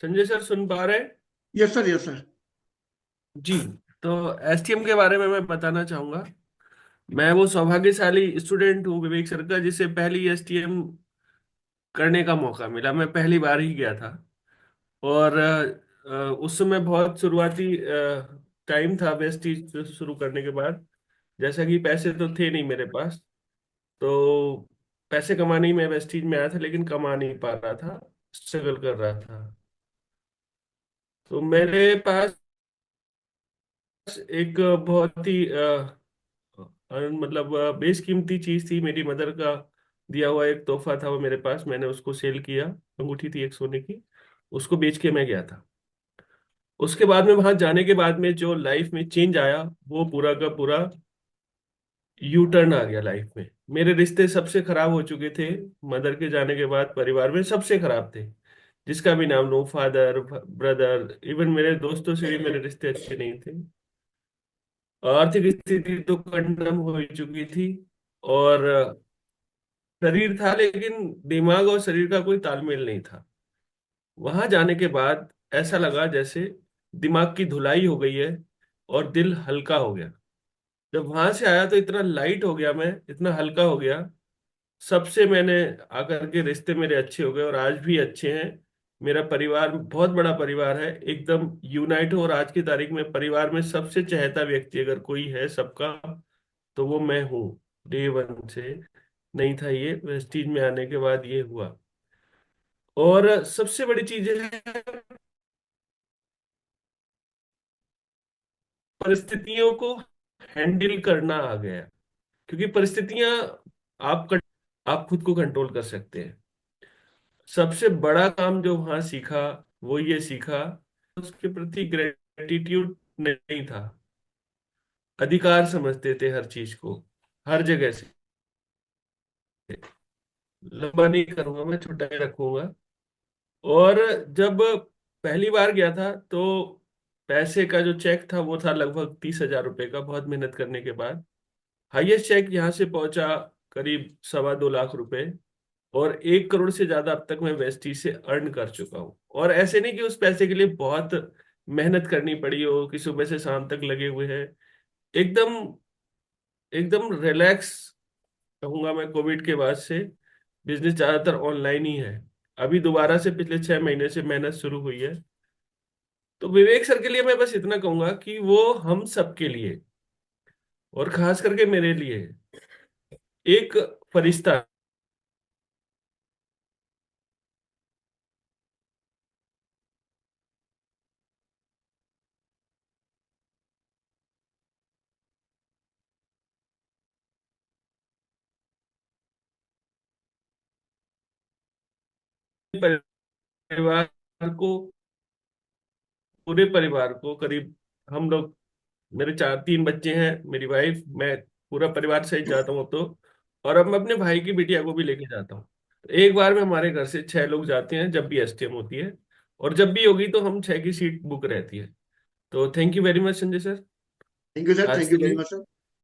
Sanjay sir सुन पा रहे हैं? Yes sir, yes sir. जी। तो एसटीएम के बारे में मैं बताना चाहूंगा। मैं वो सौभाग्यशाली स्टूडेंट हूँ विवेक सर का, जिसे पहली एसटीएम करने का मौका मिला। मैं पहली बार ही गया था। और उस समय बहुत शुरुआती टाइम था वेस्टीज शुरू करने के बाद। जैसा कि पैसे तो थे नहीं मेरे पास, तो पैसे कमाने ही मैं वेस्टीज में आया था, लेकिन कमा नहीं पा रहा था, स्ट्रगल कर रहा था। तो मेरे पास एक बहुत ही मतलब बेशकीमती चीज थी। मेरी मदर का दिया हुआ एक तोहफा था वो मेरे पास। मैंने उसको सेल किया। अंगूठी थी एक सोने की, उसको बेच के मैं गया था। उसके बाद में वहां जाने के बाद में जो लाइफ में चेंज आया, वो पूरा का पूरा यू टर्न आ गया लाइफ में। मेरे रिश्ते सबसे खराब हो चुके थे। मदर के जाने के बाद परिवार में सबसे खराब थे, जिसका भी नाम लूं, फादर, ब्रदर, इवन मेरे दोस्तों से भी मेरे रिश्ते अच्छे नहीं थे। आर्थिक स्थिति तो कंडम हो ही चुकी थी। और शरीर था, लेकिन दिमाग और शरीर का कोई तालमेल नहीं था। वहां जाने के बाद ऐसा लगा जैसे दिमाग की धुलाई हो गई है और दिल हल्का हो गया। जब वहां से आया तो इतना लाइट हो गया, मैं इतना हल्का हो गया। सबसे मैंने आकर के रिश्ते मेरे अच्छे हो गए और आज भी अच्छे हैं। मेरा परिवार बहुत बड़ा परिवार है, एकदम यूनाइट हो। और आज की तारीख में परिवार में सबसे चहेता व्यक्ति अगर कोई है सबका, तो वो मैं हूँ। डे वन से नहीं था ये, वेस्टीज में आने के बाद ये हुआ। और सबसे बड़ी चीज है, परिस्थितियों को हैंडल करना आ गया। क्योंकि परिस्थितियां आप आप खुद को कंट्रोल कर सकते हैं। सबसे बड़ा काम जो वहां सीखा, वो ये सीखा, उसके प्रति ग्रेटिट्यूड नहीं था। अधिकार समझते थे हर चीज को, हर जगह से। लंबा नहीं करूंगा, मैं छोटा ही रखूंगा। और जब पहली बार गया था, तो पैसे का जो चेक था वो था लगभग 30,000 रुपए का, बहुत मेहनत करने के बाद। हाईएस्ट चेक यहाँ से पहुंचा करीब 2.25 लाख रुपए। और 1 करोड़ से ज्यादा अब तक मैं वेस्टी से अर्न कर चुका हूँ। और ऐसे नहीं कि उस पैसे के लिए बहुत मेहनत करनी पड़ी हो, कि सुबह से शाम तक लगे हुए हैं। एकदम एकदम रिलैक्स कहूंगा मैं। कोविड के बाद से बिजनेस ज्यादातर ऑनलाइन ही है। अभी दोबारा से पिछले 6 महीने से मेहनत शुरू हुई है। तो विवेक सर के लिए मैं बस इतना कहूंगा कि वो हम सबके लिए, और खास करके मेरे लिए, एक फरिश्ता परिवार को, पूरे परिवार को करीब, हम लोग, मेरे 3 बच्चे हैं, मेरी वाइफ, मैं, पूरा परिवार सहित जाता हूँ अब तो। और अब मैं अपने भाई की बिटिया को भी लेके जाता हूँ। तो एक बार में हमारे घर से 6 लोग जाते हैं जब भी एसटीएम होती है। और जब भी होगी तो हम 6 की सीट बुक रहती है। तो thank you very much Sanjay sir, thank you sir, आज थैंक यू के वेरी लिए। Much sir.